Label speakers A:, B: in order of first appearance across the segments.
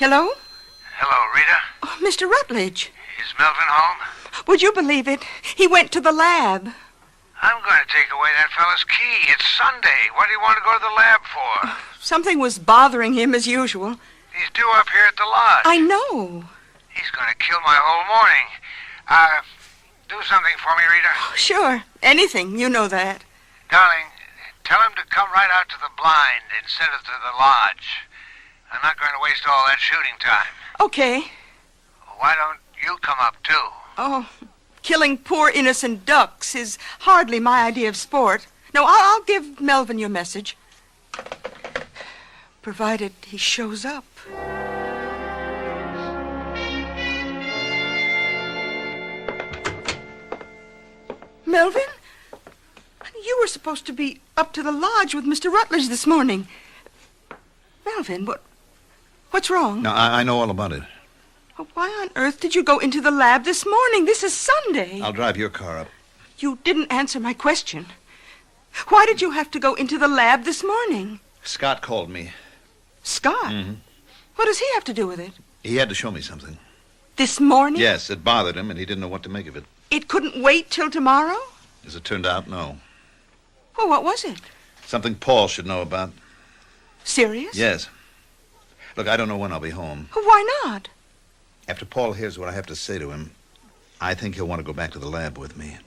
A: Hello?
B: Hello, Rita.
A: Oh, Mr. Rutledge.
B: Is Melvin home?
A: Would you believe it? He went to the lab.
B: I'm going to take away that fella's key. It's Sunday. What do you want to go to the lab for?
A: Something was bothering him as usual.
B: He's due up here at the lodge.
A: I know.
B: He's going to kill my whole morning. Do something for me, Rita.
A: Oh, sure. Anything. You know that.
B: Darling, tell him to come right out to the blind instead of to the lodge. I'm not going to waste all that shooting time.
A: Okay.
B: Why don't you come up, too?
A: Oh, killing poor innocent ducks is hardly my idea of sport. No, I'll give Melvin your message. Provided he shows up. Melvin? You were supposed to be up to the lodge with Mr. Rutledge this morning. Melvin, what's wrong?
C: No, I know all about it.
A: Well, why on earth did you go into the lab this morning? This is Sunday.
C: I'll drive your car up.
A: You didn't answer my question. Why did you have to go into the lab this morning?
C: Scott called me.
A: Scott?
C: Mm-hmm.
A: What does he have to do with it?
C: He had to show me something.
A: This morning?
C: Yes, it bothered him, and he didn't know what to make of it.
A: It couldn't wait till tomorrow?
C: As it turned out, no.
A: Well, what was it?
C: Something Paul should know about.
A: Serious?
C: Yes. Look, I don't know when I'll be home.
A: Why not?
C: After Paul hears what I have to say to him, I think he'll want to go back to the lab with me.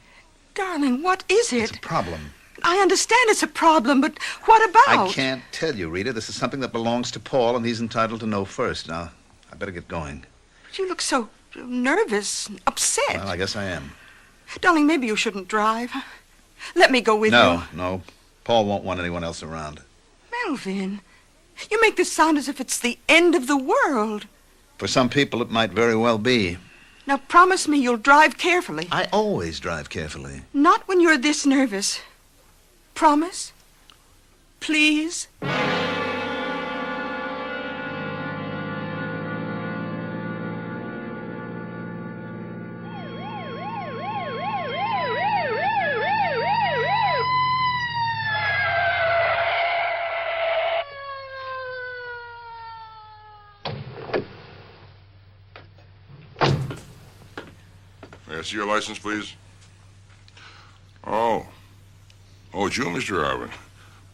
A: Darling, what is it?
C: It's a problem.
A: I understand it's a problem, but what about?
C: I can't tell you, Rita. This is something that belongs to Paul, and he's entitled to know first. Now, I better get going.
A: But you look so nervous, upset.
C: Well, I guess I am.
A: Darling, maybe you shouldn't drive. Let me go with you.
C: No. Paul won't want anyone else around.
A: Melvin, you make this sound as if it's the end of the world.
C: For some people, it might very well be.
A: Now, promise me you'll drive carefully.
C: I always drive carefully.
A: Not when you're this nervous. Promise? Please?
D: May I see your license, please? Oh, it's you, Mr. Arvin.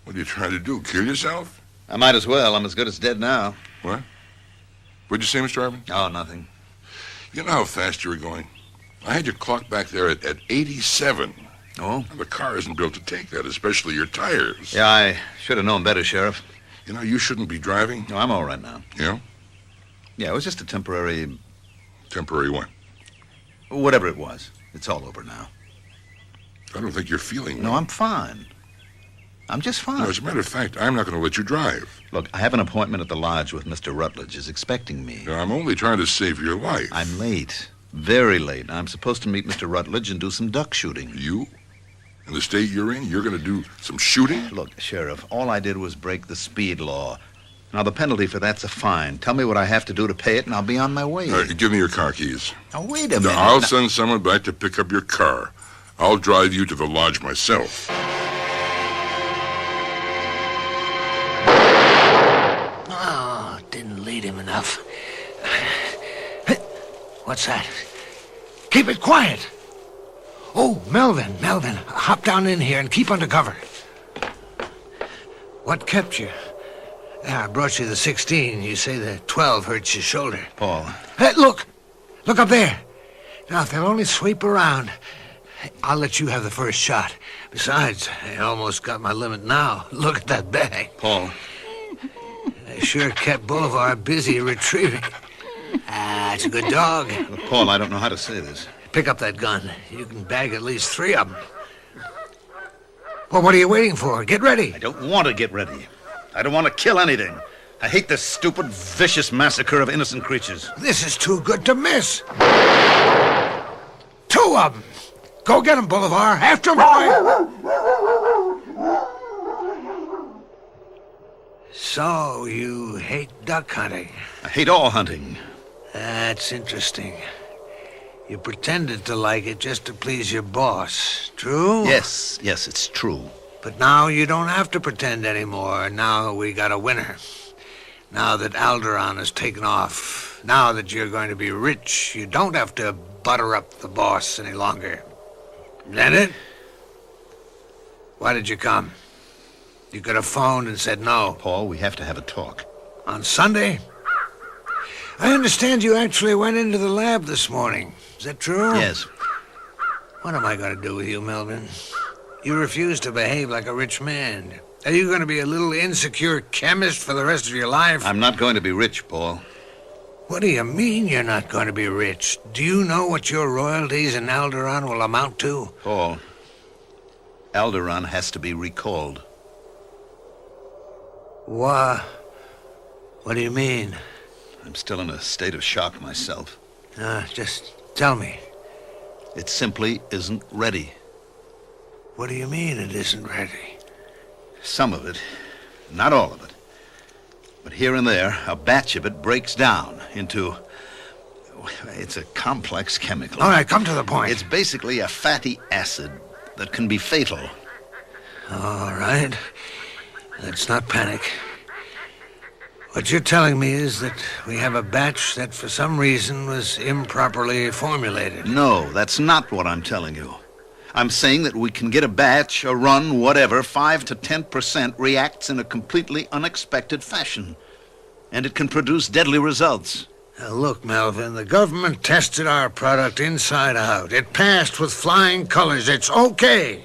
D: What are you trying to do, kill yourself?
C: I might as well. I'm as good as dead now.
D: What? What'd you say, Mr. Arvin?
C: Oh, nothing.
D: You know how fast you were going? I had your clock back there at 87.
C: Oh?
D: The car isn't built to take that, especially your tires.
C: Yeah, I should have known better, Sheriff.
D: You know, you shouldn't be driving.
C: No, I'm all right now.
D: Yeah?
C: Yeah, it was just a temporary...
D: Temporary what?
C: Whatever it was. It's all over now.
D: I don't think you're feeling
C: No,
D: well.
C: I'm fine. I'm just fine.
D: No, as a matter of fact, I'm not going to let you drive.
C: Look, I have an appointment at the lodge with Mr. Rutledge. He's expecting me.
D: Now, I'm only trying to save your life.
C: I'm late. Very late. I'm supposed to meet Mr. Rutledge and do some duck shooting.
D: You? In the state you're in, you're going to do some shooting?
C: Look, Sheriff, all I did was break the speed law. Now, the penalty for that's a fine. Tell me what I have to do to pay it, and I'll be on my way.
D: Give me your car keys.
C: Now, wait a minute.
D: Now, I'll send someone back to pick up your car. I'll drive you to the lodge myself.
E: Oh, didn't lead him enough. What's that? Keep it quiet. Oh, Melvin, hop down in here and keep under cover. What kept you? I brought you the 16. You say the 12 hurts your shoulder.
C: Paul.
E: Hey, look up there. Now, if they'll only sweep around, I'll let you have the first shot. Besides, I almost got my limit now. Look at that bag.
C: Paul.
E: I sure kept Boulevard busy retrieving. It's a good dog.
C: Look, Paul, I don't know how to say this.
E: Pick up that gun. You can bag at least 3 of them. Well, what are you waiting for? Get ready.
C: I don't want to get ready. I don't want to kill anything. I hate this stupid, vicious massacre of innocent creatures.
E: This is too good to miss. 2 of them. Go get them, Boulevard. After boy. So, you hate duck hunting?
C: I hate all hunting.
E: That's interesting. You pretended to like it just to please your boss. True?
C: Yes, it's true.
E: But now you don't have to pretend anymore. Now we got a winner. Now that Alderaan has taken off, now that you're going to be rich, you don't have to butter up the boss any longer. Is that it? Why did you come? You could have phoned and said no.
C: Paul, we have to have a talk.
E: On Sunday? I understand you actually went into the lab this morning. Is that true?
C: Yes.
E: What am I going to do with you, Melvin? You refuse to behave like a rich man. Are you going to be a little insecure chemist for the rest of your life?
C: I'm not going to be rich, Paul.
E: What do you mean you're not going to be rich? Do you know what your royalties in Alderaan will amount to?
C: Paul, Alderaan has to be recalled.
E: What do you mean?
C: I'm still in a state of shock myself.
E: Just tell me.
C: It simply isn't ready.
E: What do you mean it isn't ready?
C: Some of it, not all of it. But here and there, a batch of it breaks down into... It's a complex chemical.
E: All right, come to the point.
C: It's basically a fatty acid that can be fatal.
E: All right. Let's not panic. What you're telling me is that we have a batch that for some reason was improperly formulated.
C: No, that's not what I'm telling you. I'm saying that we can get a batch, a run, whatever, 5 to 10% reacts in a completely unexpected fashion. And it can produce deadly results.
E: Now look, Melvin, the government tested our product inside out. It passed with flying colors. It's okay.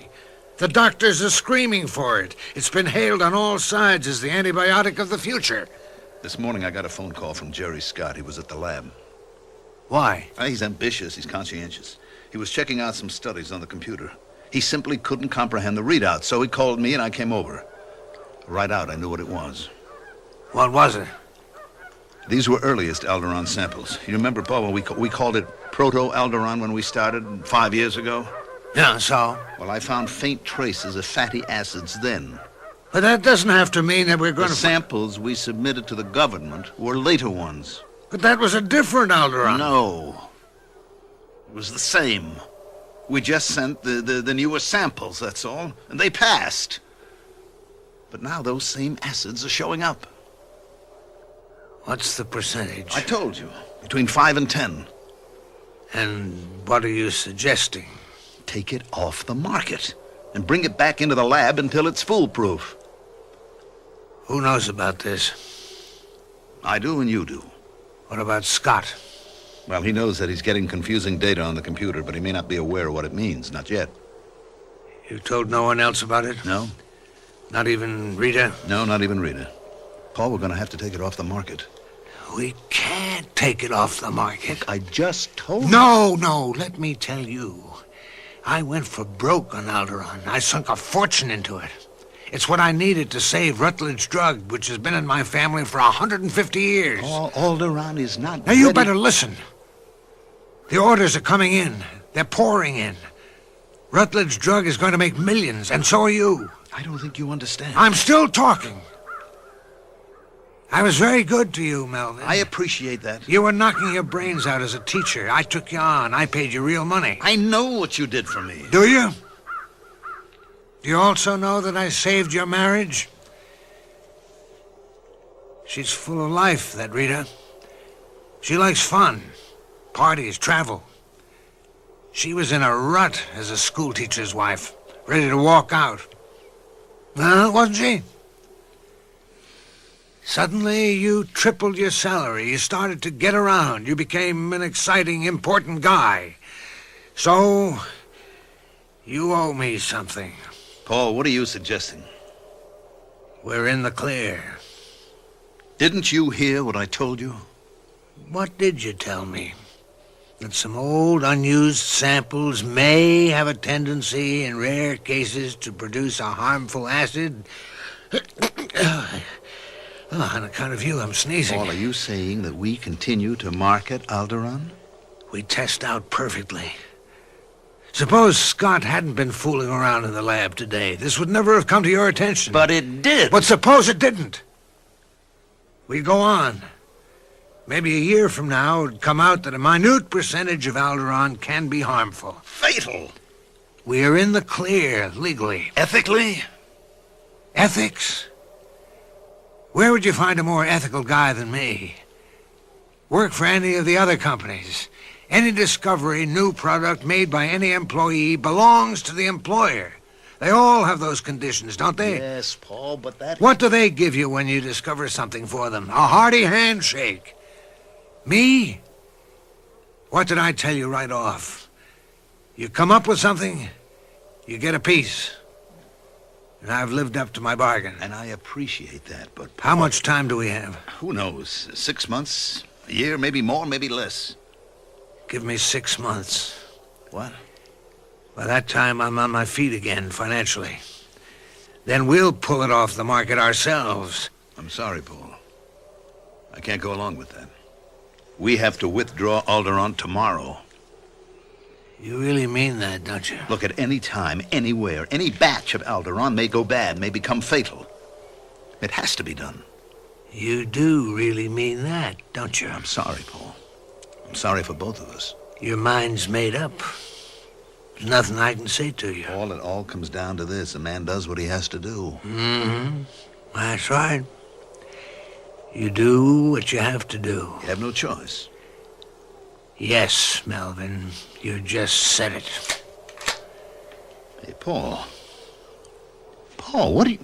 E: The doctors are screaming for it. It's been hailed on all sides as the antibiotic of the future.
C: This morning I got a phone call from Jerry Scott. He was at the lab.
E: Why?
C: He's ambitious. He's conscientious. He was checking out some studies on the computer. He simply couldn't comprehend the readout, so he called me and I came over. Right out, I knew what it was.
E: What was it?
C: These were earliest Alderaan samples. You remember, Paul, when we called it Proto-Alderaan when we started 5 years ago?
E: Yeah, so?
C: Well, I found faint traces of fatty acids then.
E: But that doesn't have to mean that we're going
C: The
E: to...
C: samples we submitted to the government were later ones.
E: But that was a different Alderaan.
C: No. It was the same. We just sent the newer samples, that's all. And they passed. But now those same acids are showing up.
E: What's the percentage?
C: I told you. Between 5 and 10.
E: And what are you suggesting?
C: Take it off the market. And bring it back into the lab until it's foolproof.
E: Who knows about this?
C: I do and you do.
E: What about Scott?
C: Well, he knows that he's getting confusing data on the computer, but he may not be aware of what it means. Not yet.
E: You told no one else about it?
C: No?
E: Not even Rita?
C: No, not even Rita. Paul, we're going to have to take it off the market.
E: We can't take it off the market.
C: I just told you.
E: No, let me tell you. I went for broke on Alderaan. I sunk a fortune into it. It's what I needed to save Rutledge Drug, which has been in my family for 150 years.
C: Paul, Alderaan is not
E: Now, you
C: ready.
E: better listen. The orders are coming in. They're pouring in. Rutledge Drug is going to make millions, and so are you.
C: I don't think you understand.
E: I'm still talking. I was very good to you, Melvin.
C: I appreciate that.
E: You were knocking your brains out as a teacher. I took you on. I paid you real money.
C: I know what you did for me.
E: Do you? Do you also know that I saved your marriage? She's full of life, that Rita. She likes fun, parties, travel. She was in a rut as a schoolteacher's wife, ready to walk out. Well, wasn't she? Suddenly, you tripled your salary. You started to get around. You became an exciting, important guy. So, you owe me something.
C: Paul, what are you suggesting?
E: We're in the clear.
C: Didn't you hear what I told you?
E: What did you tell me? That some old, unused samples may have a tendency, in rare cases, to produce a harmful acid? On account of you, I'm sneezing.
C: Paul, are you saying that we continue to market Alderaan?
E: We test out perfectly. Suppose Scott hadn't been fooling around in the lab today. This would never have come to your attention.
C: But it did.
E: But suppose it didn't. We'd go on. Maybe a year from now, it'd come out that a minute percentage of Alderaan can be harmful.
C: Fatal.
E: We are in the clear, legally.
C: Ethically?
E: Ethics? Where would you find a more ethical guy than me? Work for any of the other companies. Any discovery, new product made by any employee belongs to the employer. They all have those conditions, don't they?
C: Yes, Paul, but that...
E: What do they give you when you discover something for them? A hearty handshake. Me? What did I tell you right off? You come up with something, you get a piece. And I've lived up to my bargain.
C: And I appreciate that, but...
E: How much time do we have?
C: Who knows? 6 months? A year? Maybe more, maybe less.
E: Give me 6 months.
C: What?
E: By that time, I'm on my feet again, financially. Then we'll pull it off the market ourselves.
C: I'm sorry, Paul. I can't go along with that. We have to withdraw Alderaan tomorrow.
E: You really mean that, don't you?
C: Look, at any time, anywhere, any batch of Alderaan may go bad, may become fatal. It has to be done.
E: You do really mean that, don't you?
C: I'm sorry, Paul. I'm sorry for both of us.
E: Your mind's made up. There's nothing I can say to you.
C: Paul, it all comes down to this. A man does what he has to do.
E: Mm-hmm. That's right. You do what you have to do.
C: You have no choice.
E: Yes, Melvin. You just said it.
C: Hey, Paul. Paul, what are you...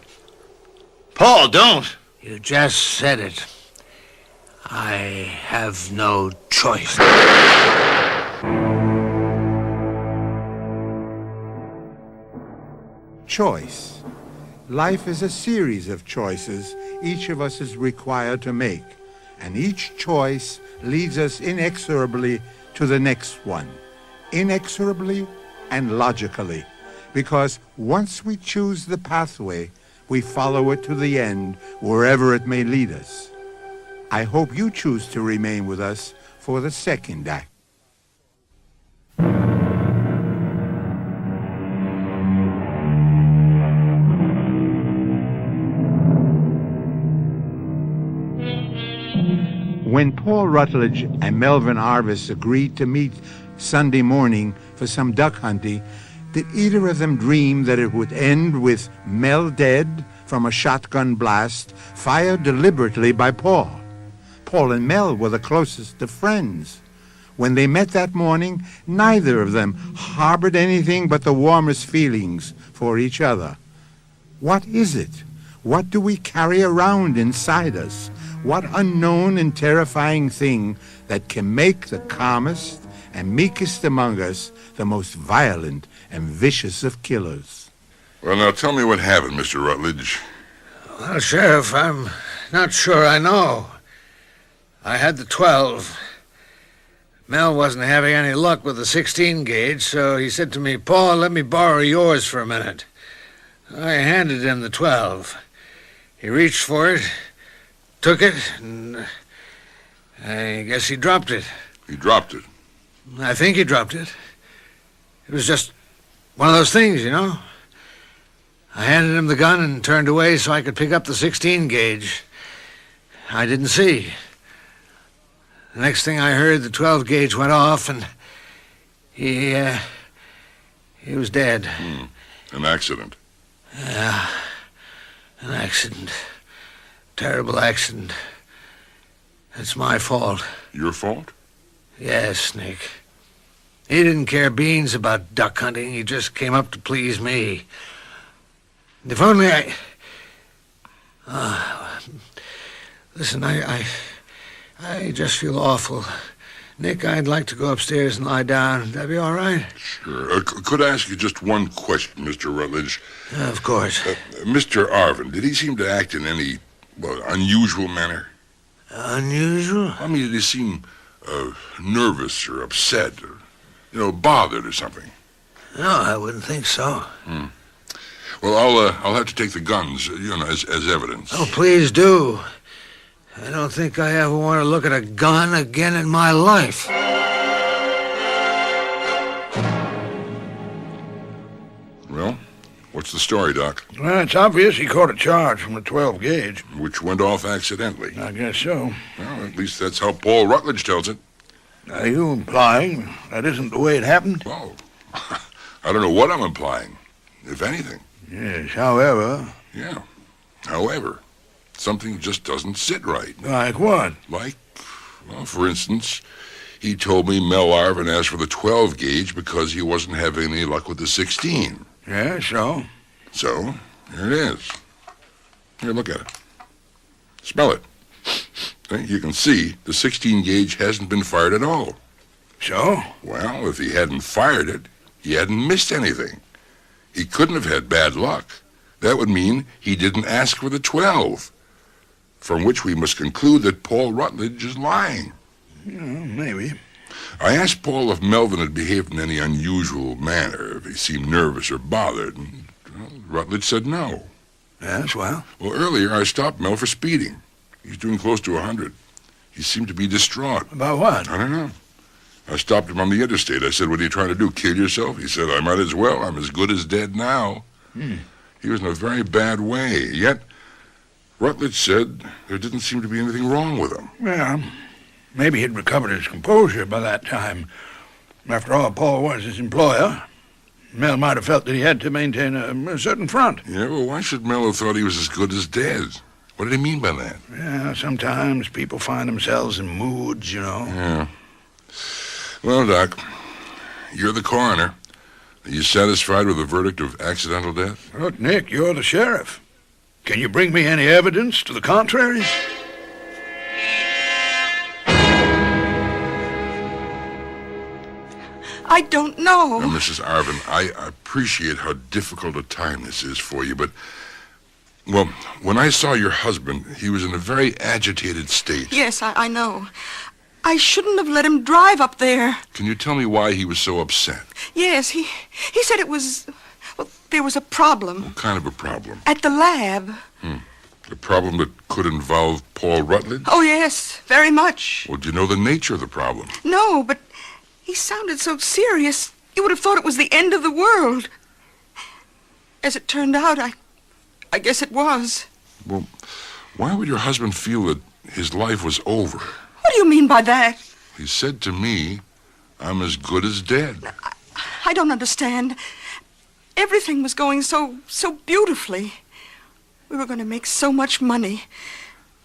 C: Paul, don't!
E: You just said it. I have no choice.
F: Choice. Life is a series of choices each of us is required to make, and each choice leads us inexorably to the next one. Inexorably and logically, because once we choose the pathway, we follow it to the end, wherever it may lead us. I hope you choose to remain with us for the second act. When Paul Rutledge and Melvin Arvis agreed to meet Sunday morning for some duck hunting, did either of them dream that it would end with Mel dead from a shotgun blast fired deliberately by Paul? Paul and Mel were the closest of friends. When they met that morning, neither of them harbored anything but the warmest feelings for each other. What is it? What do we carry around inside us? What unknown and terrifying thing that can make the calmest and meekest among us the most violent and vicious of killers?
D: Well, now tell me what happened, Mr. Rutledge.
E: Well, Sheriff, I'm not sure I know. I had the 12. Mel wasn't having any luck with the 16 gauge, so he said to me, "Paul, let me borrow yours for a minute." I handed him the 12. He reached for it, took it, and I guess he dropped it.
D: He dropped it?
E: I think he dropped it. It was just one of those things, you know. I handed him the gun and turned away so I could pick up the 16 gauge. I didn't see. The next thing I heard, the 12 gauge went off, and he was dead.
D: An accident?
E: Yeah, an accident. Terrible accident. It's my fault.
D: Your fault?
E: Yes, Nick. He didn't care beans about duck hunting. He just came up to please me. If only I... listen, I just feel awful. Nick, I'd like to go upstairs and lie down. That'd be all right?
D: Sure. Could I ask you just one question, Mr. Rutledge?
E: Of course.
D: Mr. Arvin, did he seem to act in any, unusual manner?
E: Unusual?
D: I mean, did he seem nervous or upset or, bothered or something?
E: No, I wouldn't think so.
D: Well, I'll have to take the guns, as evidence.
E: Oh, please do. I don't think I ever want to look at a gun again in my life.
D: Well, what's the story, Doc?
G: Well, it's obvious he caught a charge from the 12 gauge.
D: Which went off accidentally.
G: I guess so.
D: Well, at least that's how Paul Rutledge tells it.
G: Are you implying that isn't the way it happened?
D: Well, I don't know what I'm implying, if anything.
G: Yes, however...
D: Yeah, however. something just doesn't sit right.
G: Like what?
D: Like, well, for instance, he told me Mel Arvin asked for the 12 gauge because he wasn't having any luck with the 16.
G: Yeah, so?
D: So, here it is. Here, look at it. Smell it. See, you can see the 16 gauge hasn't been fired at all.
G: So?
D: Well, if he hadn't fired it, he hadn't missed anything. He couldn't have had bad luck. That would mean he didn't ask for the 12, from which we must conclude that Paul Rutledge is lying.
G: Maybe.
D: I asked Paul if Melvin had behaved in any unusual manner, if he seemed nervous or bothered, and Rutledge said no.
G: Yes, well?
D: Well, earlier I stopped Mel for speeding. He's doing close to 100. He seemed to be distraught.
G: About what?
D: I don't know. I stopped him on the interstate. I said, "What are you trying to do, kill yourself?" He said, "I might as well. I'm as good as dead now." He was in a very bad way. Yet, Rutledge said there didn't seem to be anything wrong with him.
G: Well, maybe he'd recovered his composure by that time. After all, Paul was his employer. Mel might have felt that he had to maintain a certain front.
D: Yeah, well, why should Mel have thought he was as good as dead? What did he mean by that?
G: Yeah, sometimes people find themselves in moods, you know.
D: Yeah. Well, Doc, you're the coroner. Are you satisfied with the verdict of accidental death?
G: Look, Nick, you're the sheriff. Can you bring me any evidence to the contrary?
A: I don't know.
D: Now, Mrs. Arvin, I appreciate how difficult a time this is for you, but, well, when I saw your husband, he was in a very agitated state.
A: Yes, I know. I shouldn't have let him drive up there.
D: Can you tell me why he was so upset?
A: Yes, he said it was... Well, there was a problem.
D: What kind of a problem?
A: At the lab.
D: A problem that could involve Paul Rutledge?
A: Oh, yes, very much.
D: Well, do you know the nature of the problem?
A: No, but he sounded so serious. You would have thought it was the end of the world. As it turned out, I guess it was.
D: Well, why would your husband feel that his life was over?
A: What do you mean by that?
D: He said to me, "I'm as good as dead."
A: I don't understand. Everything was going so beautifully. We were going to make so much money.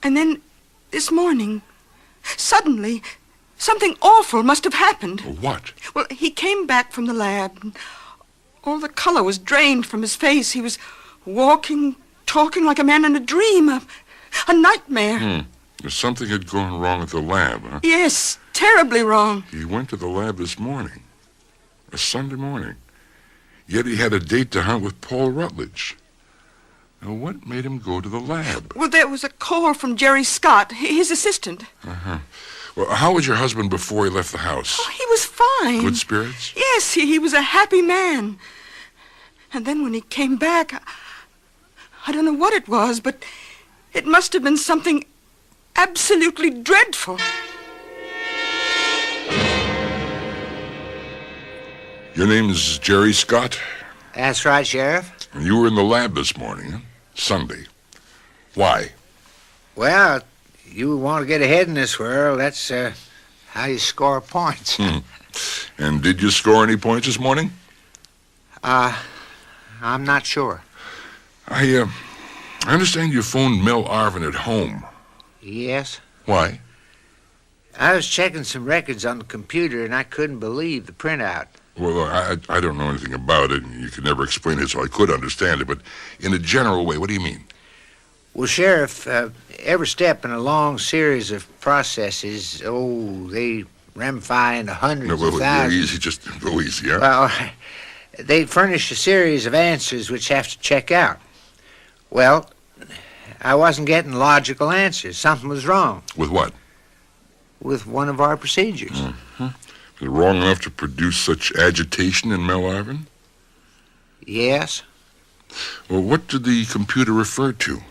A: And then, this morning, suddenly, something awful must have happened.
D: What?
A: Well, he came back from the lab. And all the color was drained from his face. He was walking, talking like a man in a dream, a nightmare.
D: Something had gone wrong at the lab, huh?
A: Yes, terribly wrong.
D: He went to the lab this morning, a Sunday morning. Yet he had a date to hunt with Paul Rutledge. Now, what made him go to the lab?
A: Well, there was a call from Jerry Scott, his assistant.
D: Well, how was your husband before he left the house?
A: Oh, he was fine.
D: Good spirits?
A: Yes, he was a happy man. And then when he came back, I don't know what it was, but it must have been something absolutely dreadful.
D: Your name's Jerry Scott?
E: That's right, Sheriff.
D: And you were in the lab this morning, huh? Sunday. Why?
E: Well, you want to get ahead in this world, that's how you score points.
D: And did you score any points this morning?
E: I'm not sure.
D: I understand you phoned Mel Arvin at home.
E: Yes?
D: Why?
E: I was checking some records on the computer, and I couldn't believe the printout.
D: Well, I don't know anything about it. You could never explain it, so I could understand it. But in a general way, what do you mean?
E: Well, Sheriff, every step in a long series of processes, they ramify into hundreds of thousands.
D: Easy, just go easy, huh?
E: Well, they furnish a series of answers which have to check out. Well, I wasn't getting logical answers. Something was wrong.
D: With what?
E: With one of our procedures.
D: Is it wrong enough to produce such agitation in Mel Arvin?
E: Yes?
D: Well, what did the computer refer to?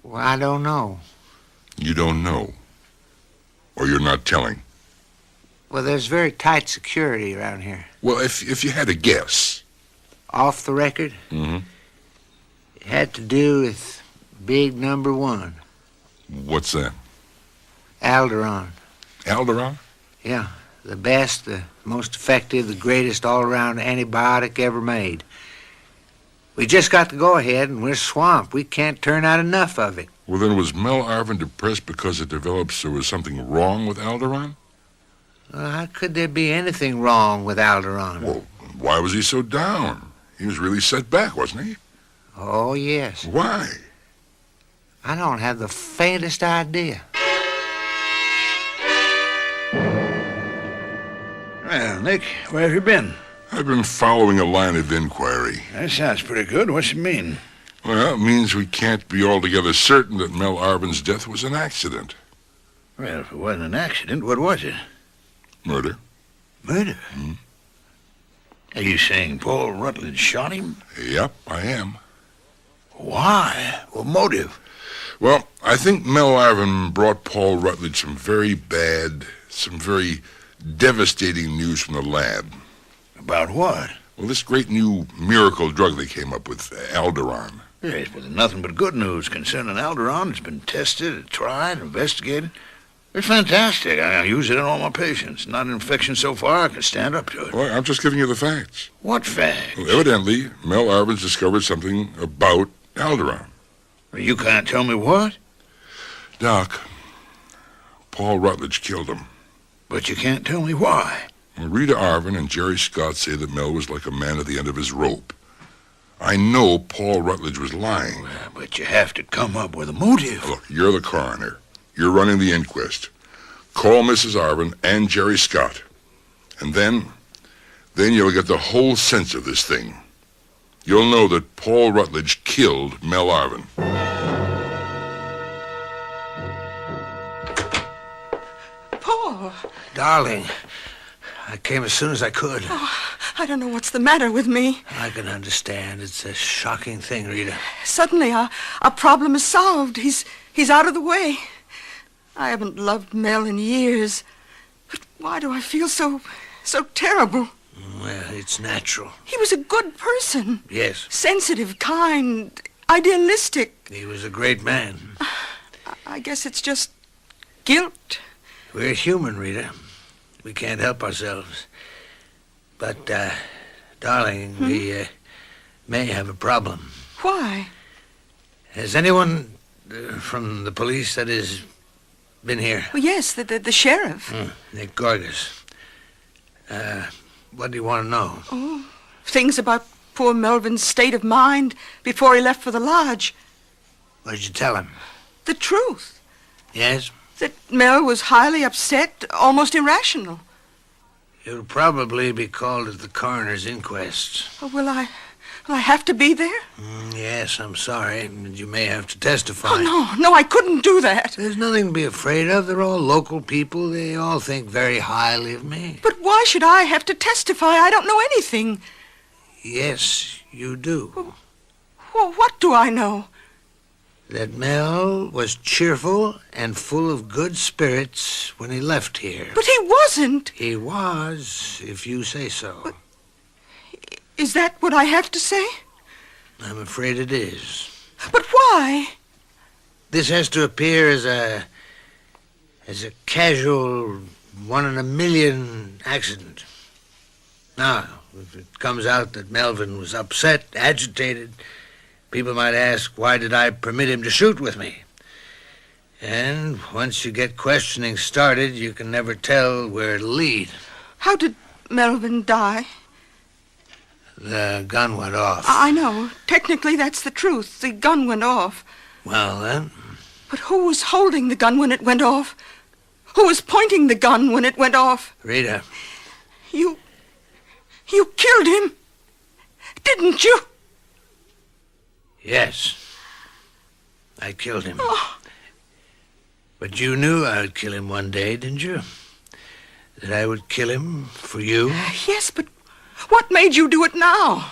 E: Well, I don't know.
D: You don't know? Or you're not telling?
E: Well, there's very tight security around here.
D: Well, if you had a guess.
E: Off the record?
D: Mm-hmm.
E: It had to do with big number 1.
D: What's that?
E: Alderon.
D: Alderon?
E: Yeah. The best, the most effective, the greatest all-around antibiotic ever made. We just got the go-ahead, and we're swamped. We can't turn out enough of it.
D: Well, then was Mel Arvin depressed because it developed there was something wrong with Alderaan?
E: How could there be anything wrong with Alderaan?
D: Well, why was he so down? He was really set back, wasn't he?
E: Oh, yes.
D: Why?
E: I don't have the faintest idea.
G: Well, Nick, where have you been?
D: I've been following a line of inquiry.
G: That sounds pretty good. What's it mean?
D: Well, it means we can't be altogether certain that Mel Arvin's death was an accident.
G: Well, if it wasn't an accident, what was it?
D: Murder.
G: Murder? Are you saying Paul Rutledge shot him?
D: Yep, I am.
G: Why? What motive?
D: Well, I think Mel Arvin brought Paul Rutledge some very devastating news from the lab.
G: About what?
D: Well, this great new miracle drug they came up with, Alderaan.
G: Yes, but there's nothing but good news concerning Alderaan. It's been tested, tried, investigated. It's fantastic. I use it in all my patients. Not an infection so far I can stand up to it.
D: Well, I'm just giving you the facts.
G: What facts?
D: Well, evidently, Mel Arvin's discovered something about Alderaan.
G: You can't tell me what?
D: Doc, Paul Rutledge killed him.
G: But you can't tell me why.
D: Well, Rita Arvin and Jerry Scott say that Mel was like a man at the end of his rope. I know Paul Rutledge was lying.
G: Well, but you have to come up with a motive.
D: Look, you're the coroner. You're running the inquest. Call Mrs. Arvin and Jerry Scott. And then you'll get the whole sense of this thing. You'll know that Paul Rutledge killed Mel Arvin.
A: Paul!
E: Darling, I came as soon as I could.
A: Oh, I don't know what's the matter with me.
E: I can understand. It's a shocking thing, Rita.
A: Suddenly, our problem is solved. He's out of the way. I haven't loved Mel in years. But why do I feel so terrible?
E: Well, it's natural.
A: He was a good person.
E: Yes.
A: Sensitive, kind, idealistic.
E: He was a great man.
A: I guess it's just guilt.
E: We're human, Rita. We can't help ourselves. But, darling, we may have a problem.
A: Why?
E: Has anyone from the police, that is, been here?
A: Well, yes, the sheriff.
E: Nick Gorgas. What do you want to know?
A: Oh, things about poor Melvin's state of mind before he left for the lodge.
E: What did you tell him?
A: The truth.
E: Yes?
A: That Mel was highly upset, almost irrational.
E: You'll probably be called at the coroner's inquest.
A: Oh, will I have to be there?
E: Yes, I'm sorry. You may have to testify.
A: Oh, no, I couldn't do that.
E: There's nothing to be afraid of. They're all local people. They all think very highly of me.
A: But why should I have to testify? I don't know anything.
E: Yes, you do.
A: Well, what do I know?
E: That Mel was cheerful and full of good spirits when he left here.
A: But he wasn't.
E: He was, if you say so.
A: But is that what I have to say?
E: I'm afraid it is.
A: But why?
E: This has to appear as a casual, 1 in a million accident. Now, if it comes out that Melvin was upset, agitated, people might ask, why did I permit him to shoot with me? And once you get questioning started, you can never tell where it'll lead.
A: How did Melvin die?
E: The gun went off.
A: I know. Technically, that's the truth. The gun went off.
E: Well, then?
A: But who was holding the gun when it went off? Who was pointing the gun when it went off?
E: Rita.
A: You killed him, didn't you?
E: Yes. I killed him.
A: Oh.
E: But you knew I would kill him one day, didn't you? That I would kill him for you?
A: Yes, but what made you do it now?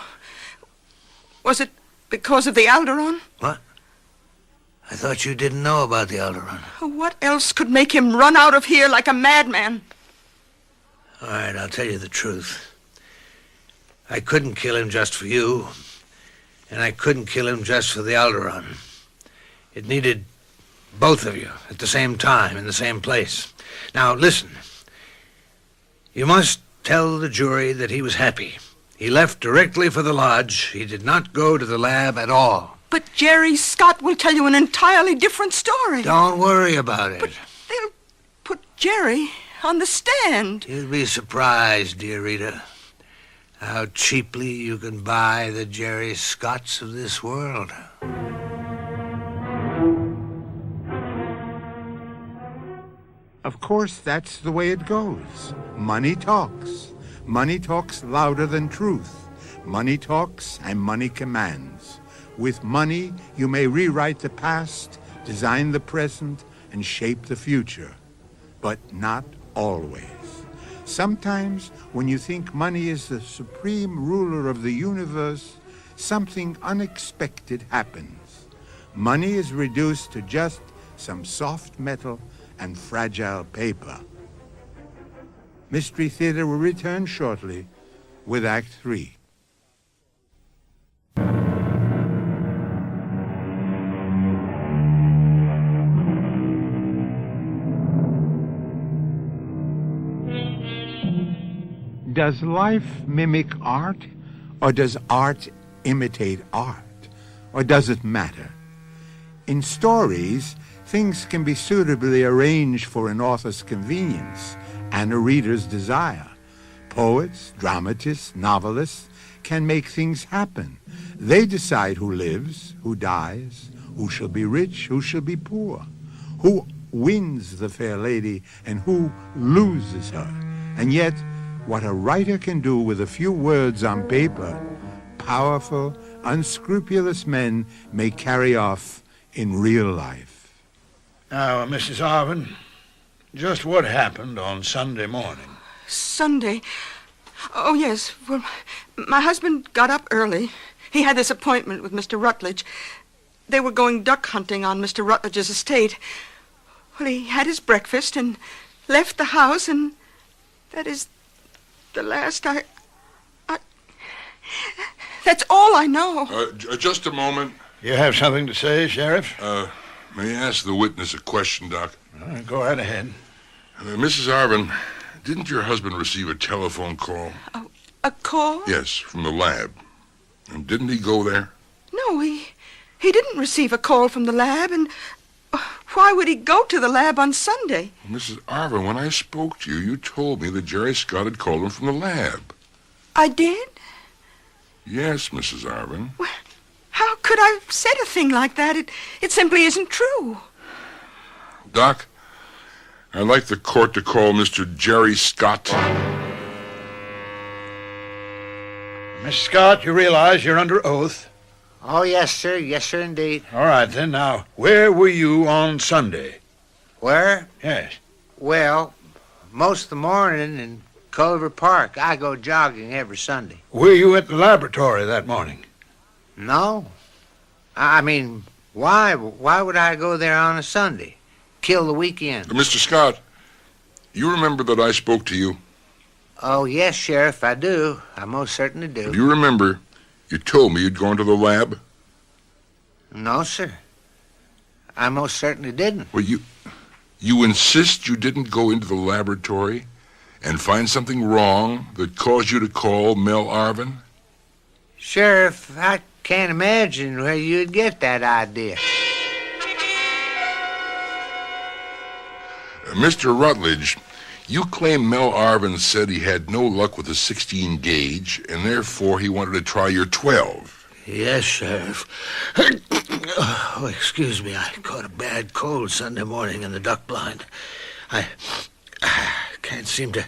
A: Was it because of the Alderaan?
E: What? I thought you didn't know about the Alderaan.
A: What else could make him run out of here like a madman?
E: All right, I'll tell you the truth. I couldn't kill him just for you, and I couldn't kill him just for the Alderaan. It needed both of you at the same time, in the same place. Now, listen. You must tell the jury that he was happy. He left directly for the lodge. He did not go to the lab at all.
A: But Jerry Scott will tell you an entirely different story.
E: Don't worry about it.
A: But they'll put Jerry on the stand.
E: You'd be surprised, dear Rita, how cheaply you can buy the Jerry Scotts of this world.
F: Of course, that's the way it goes. Money talks. Money talks louder than truth. Money talks and money commands. With money, you may rewrite the past, design the present, and shape the future. But not always. Sometimes, when you think money is the supreme ruler of the universe, something unexpected happens. Money is reduced to just some soft metal and fragile paper. Mystery Theater will return shortly with Act 3. Does life mimic art, or does art imitate art? Or does it matter? In stories, things can be suitably arranged for an author's convenience and a reader's desire. Poets, dramatists, novelists can make things happen. They decide who lives, who dies, who shall be rich, who shall be poor, who wins the fair lady, and who loses her. And yet, what a writer can do with a few words on paper, powerful, unscrupulous men may carry off in real life.
G: Now, Mrs. Arvin, just what happened on Sunday morning?
A: Sunday? Oh, yes. Well, my husband got up early. He had this appointment with Mr. Rutledge. They were going duck hunting on Mr. Rutledge's estate. Well, he had his breakfast and left the house, and that is the last I... That's all I know.
D: Just a moment.
G: You have something to say, Sheriff?
D: May I ask the witness a question, Doc?
G: Go right ahead.
D: Mrs. Arvin, didn't your husband receive a telephone call?
A: A call?
D: Yes, from the lab. And didn't he go there?
A: No, he didn't receive a call from the lab, and why would he go to the lab on Sunday?
D: Mrs. Arvin, when I spoke to you, you told me that Jerry Scott had called him from the lab.
A: I did?
D: Yes, Mrs. Arvin.
A: Well, how could I have said a thing like that? It simply isn't true.
D: Doc, I'd like the court to call Mr. Jerry Scott.
G: Miss Scott, you realize you're under oath?
E: Oh, yes, sir. Yes, sir, indeed.
G: All right, then. Now, where were you on Sunday?
E: Where?
G: Yes.
E: Well, most of the morning in Culver Park. I go jogging every Sunday.
G: Were you at the laboratory that morning?
E: No. I mean, why? Why would I go there on a Sunday? Kill the weekend.
D: Mr. Scott, you remember that I spoke to you?
E: Oh, yes, Sheriff, I do. I most certainly do.
D: Do you remember you told me you'd gone to the lab?
E: No, sir. I most certainly didn't.
D: Well, you insist you didn't go into the laboratory and find something wrong that caused you to call Mel Arvin?
E: Sheriff, I can't imagine where you'd get that idea.
D: Mr. Rutledge, you claim Mel Arvin said he had no luck with the 16 gauge, and therefore he wanted to try your 12.
E: Yes, Sheriff. Oh, excuse me. I caught a bad cold Sunday morning in the duck blind. I can't seem to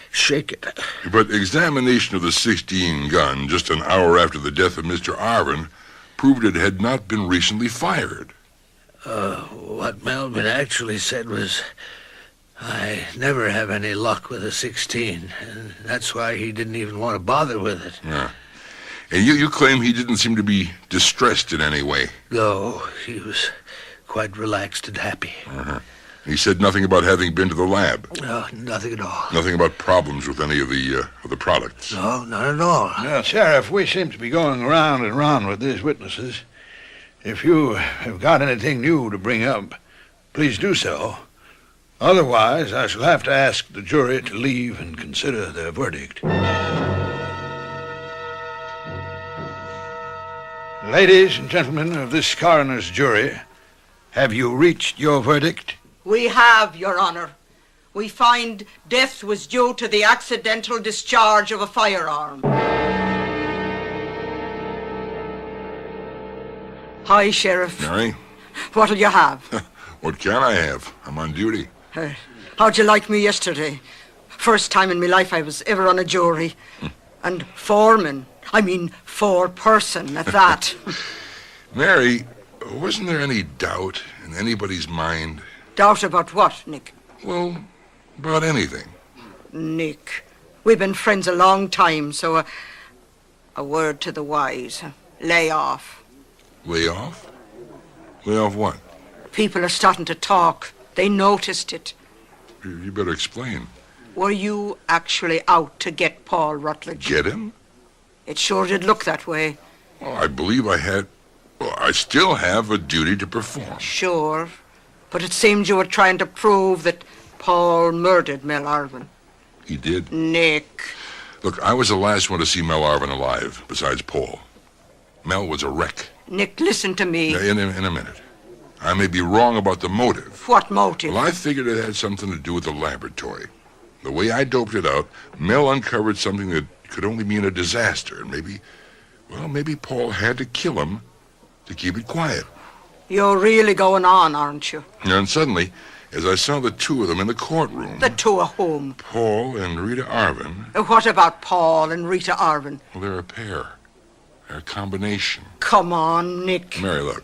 E: shake it.
D: But examination of the 16 gun just an hour after the death of Mr. Arvin proved it had not been recently fired.
E: What Melvin actually said was, I never have any luck with a 16, and that's why he didn't even want to bother with it.
D: Yeah. And you claim he didn't seem to be distressed in any way.
E: No, he was quite relaxed and happy.
D: Uh-huh. He said nothing about having been to the lab.
E: No, nothing at all.
D: Nothing about problems with any of the products.
E: No, not at all.
G: Now, Sheriff, we seem to be going around and around with these witnesses. If you have got anything new to bring up, please do so. Otherwise, I shall have to ask the jury to leave and consider their verdict. Ladies and gentlemen of this coroner's jury, have you reached your verdict?
A: We have, Your Honor. We find death was due to the accidental discharge of a firearm. Hi, Sheriff.
D: Mary,
A: What'll you have?
D: what can I have? I'm on duty.
A: How'd you like me yesterday? First time in my life I was ever on a jury. And foreman. I mean, four-person at that.
D: Mary, wasn't there any doubt in anybody's mind?
A: Doubt about what, Nick?
D: Well, about anything.
A: Nick, we've been friends a long time, so a word to the wise. Lay off.
D: Lay off? Lay off what?
A: People are starting to talk. They noticed it.
D: You better explain.
A: Were you actually out to get Paul Rutledge?
D: Get him?
A: It sure did look that way.
D: Well, I believe I still have a duty to perform.
A: Sure. But it seemed you were trying to prove that Paul murdered Mel Arvin.
D: He did?
A: Nick.
D: Look, I was the last one to see Mel Arvin alive, besides Paul. Mel was a wreck.
A: Nick, listen to me.
D: In a minute. I may be wrong about the motive.
A: What motive?
D: Well, I figured it had something to do with the laboratory. The way I doped it out, Mel uncovered something that could only mean a disaster. And maybe Paul had to kill him to keep it quiet.
A: You're really going on, aren't you?
D: And suddenly, as I saw the two of them in the courtroom...
A: The two of whom?
D: Paul and Rita Arvin.
A: What about Paul and Rita Arvin?
D: Well, they're a pair. They're a combination.
A: Come on, Nick.
D: Mary, look.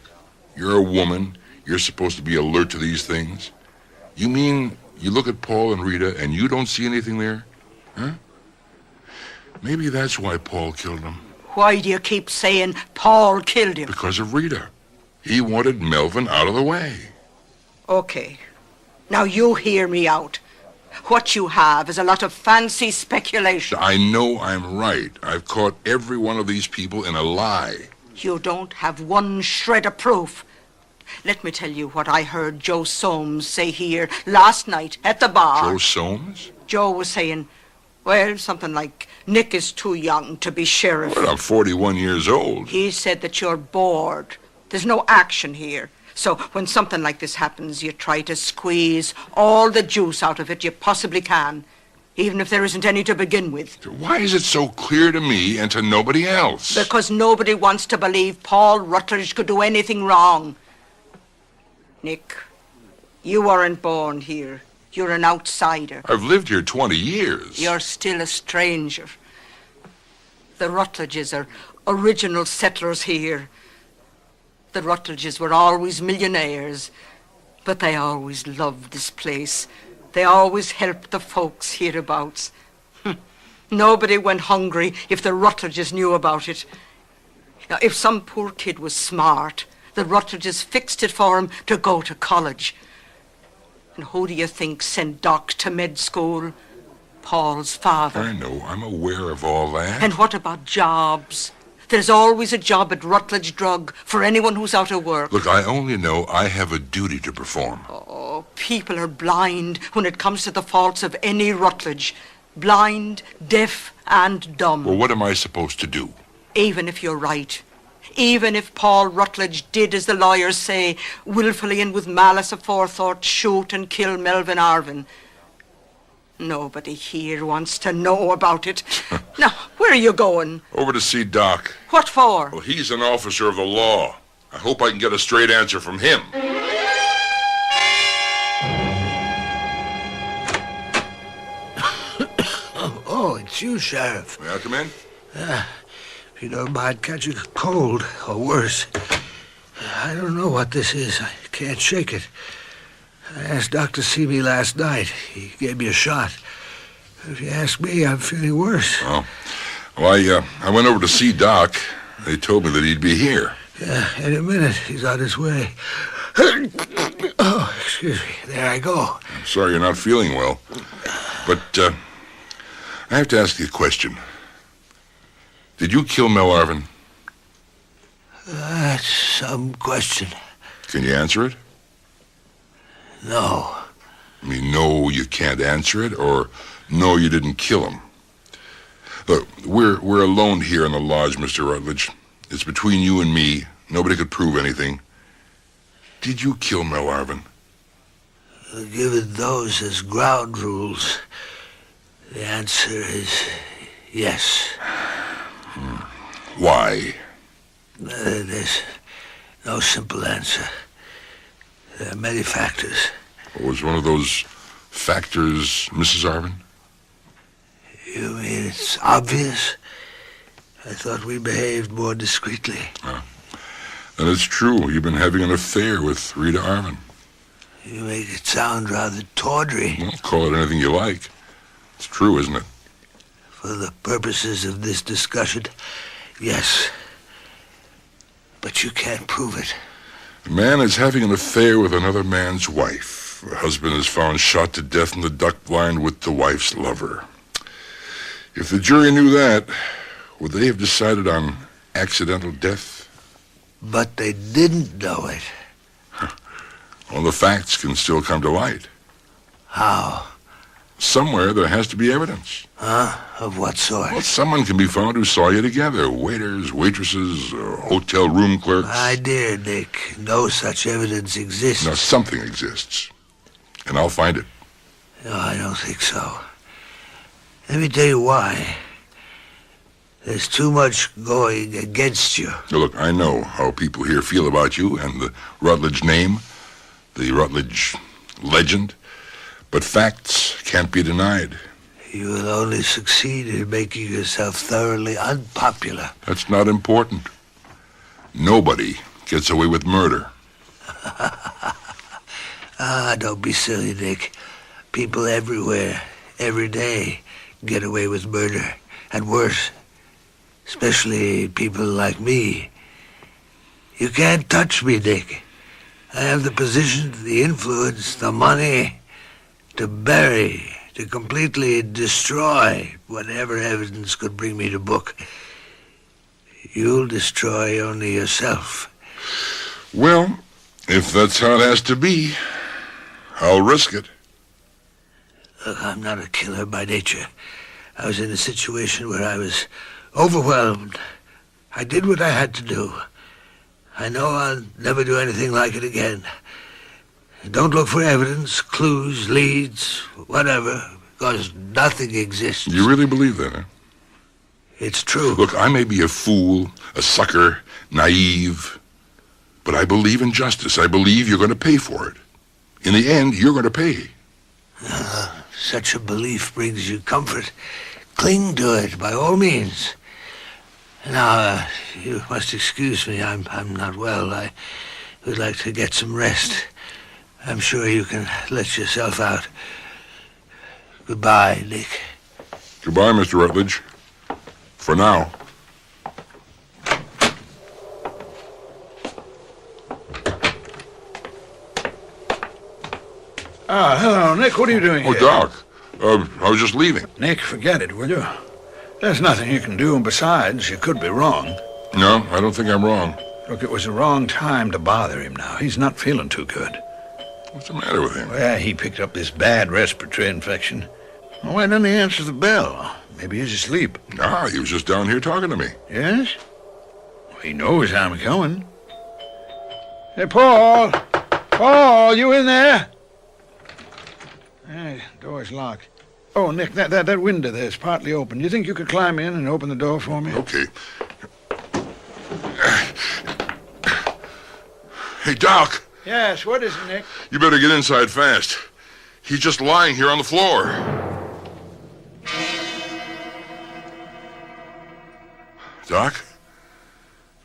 D: You're a woman. You're supposed to be alert to these things. You mean you look at Paul and Rita and you don't see anything there? Huh? Maybe that's why Paul killed him.
A: Why do you keep saying Paul killed him?
D: Because of Rita. He wanted Melvin out of the way.
A: Okay. Now you hear me out. What you have is a lot of fancy speculation.
D: I know I'm right. I've caught every one of these people in a lie.
A: You don't have one shred of proof. Let me tell you what I heard Joe Soames say here last night at the bar.
D: Joe Soames?
A: Joe was saying, well, something like, Nick is too young to be sheriff.
D: Well, I'm 41 years old.
A: He said that you're bored. There's no action here. So when something like this happens, you try to squeeze all the juice out of it you possibly can, even if there isn't any to begin with.
D: Why is it so clear to me and to nobody else?
A: Because nobody wants to believe Paul Rutledge could do anything wrong. Nick, you weren't born here. You're an outsider.
D: I've lived here 20 years.
A: You're still a stranger. The Rutledges are original settlers here. The Rutledges were always millionaires, but they always loved this place. They always helped the folks hereabouts. Nobody went hungry if the Rutledges knew about it. Now, if some poor kid was smart, the Rutledges fixed it for him to go to college. And who do you think sent Doc to med school? Paul's father.
D: I know. I'm aware of all that.
A: And what about jobs? There's always a job at Rutledge Drug for anyone who's out of work.
D: Look, I only know I have a duty to perform.
A: Oh, people are blind when it comes to the faults of any Rutledge. Blind, deaf, and dumb.
D: Well, what am I supposed to do?
A: Even if you're right. Even if Paul Rutledge did, as the lawyers say, willfully and with malice aforethought, shoot and kill Melvin Arvin. Nobody here wants to know about it. Now, where are you going?
D: Over to see Doc.
A: What for?
D: Well, he's an officer of the law. I hope I can get a straight answer from him.
E: Oh, it's you, Sheriff.
D: May I come in?
E: If you don't mind catching a cold, or worse. I don't know what this is. I can't shake it. I asked Doc to see me last night. He gave me a shot. If you ask me, I'm feeling worse.
D: Oh. Well, I went over to see Doc. They told me that he'd be here.
E: Yeah, in a minute. He's on his way. Oh, excuse me. There I go.
D: I'm sorry you're not feeling well. But, I have to ask you a question. Did you kill Mel Arvin?
E: That's some question.
D: Can you answer it?
E: No.
D: I mean, no, you can't answer it, or no, you didn't kill him. Look, we're alone here in the lodge, Mr. Rutledge. It's between you and me. Nobody could prove anything. Did you kill Mel Arvin?
E: Given those as ground rules, the answer is yes.
D: Why?
E: There's no simple answer. There are many factors.
D: Was one of those factors Mrs. Arvin?
E: You mean it's obvious? I thought we behaved more discreetly.
D: And it's true. You've been having an affair with Rita Arvin.
E: You make it sound rather tawdry.
D: Well, call it anything you like. It's true, isn't it?
E: For the purposes of this discussion, yes. But you can't prove it.
D: A man is having an affair with another man's wife. Her husband is found shot to death in the duck blind with the wife's lover. If the jury knew that, would they have decided on accidental death?
E: But they didn't know it.
D: Well, the facts can still come to light.
E: How?
D: Somewhere there has to be evidence.
E: Of what sort?
D: Well, someone can be found who saw you together. Waiters, waitresses, hotel room clerks.
E: My dear Nick, no such evidence exists.
D: Now, something exists. And I'll find it.
E: No, I don't think so. Let me tell you why. There's too much going against you.
D: Now, look, I know how people here feel about you and the Rutledge name, the Rutledge legend, but facts can't be denied.
E: You will only succeed in making yourself thoroughly unpopular.
D: That's not important. Nobody gets away with murder.
E: Don't be silly, Nick. People everywhere, every day, get away with murder, and worse. Especially people like me. You can't touch me, Nick. I have the position, the influence, the money to bury, to completely destroy whatever evidence could bring me to book. You'll destroy only yourself.
D: Well, if that's how it has to be, I'll risk it.
E: Look, I'm not a killer by nature. I was in a situation where I was overwhelmed. I did what I had to do. I know I'll never do anything like it again. Don't look for evidence, clues, leads, whatever, because nothing exists.
D: You really believe that, huh?
E: It's true.
D: Look, I may be a fool, a sucker, naive, but I believe in justice. I believe you're going to pay for it. In the end, you're going to pay.
E: Such a belief brings you comfort. Cling to it, by all means. Now, you must excuse me. I'm not well. I would like to get some rest. I'm sure you can let yourself out. Goodbye, Nick.
D: Goodbye, Mr. Rutledge. For now.
G: Hello, Nick. What are you doing
D: Oh,
G: here?
D: Doc. I was just leaving.
G: Nick, forget it, will you? There's nothing you can do, and besides, you could be wrong.
D: No, I don't think I'm wrong.
G: Look, it was the wrong time to bother him now. He's not feeling too good.
D: What's the matter with him?
G: Well, he picked up this bad respiratory infection. Well, why doesn't he answer the bell? Maybe he's asleep.
D: Ah, he was just down here talking to me.
G: Yes? Well, he knows I'm coming. Hey, Paul! Paul, you in there? Hey, door's locked. Oh, Nick, that window there's partly open. You think you could climb in and open the door for me?
D: Okay. Hey, Doc.
G: Yes, what is it, Nick?
D: You better get inside fast. He's just lying here on the floor. Doc?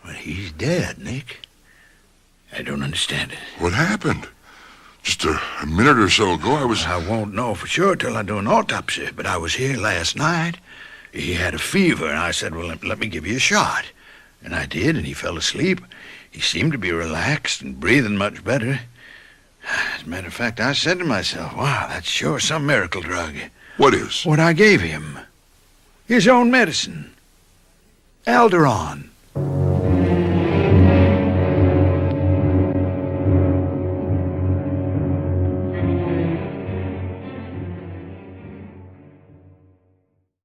G: Well, he's dead, Nick. I don't understand it.
D: What happened? Just a minute or so ago,
G: I won't know for sure till I do an autopsy, but I was here last night. He had a fever, and I said, well, let me give you a shot. And I did, and he fell asleep. He seemed to be relaxed and breathing much better. As a matter of fact, I said to myself, wow, that's sure some miracle drug.
D: What is?
G: What I gave him. His own medicine. Alderon.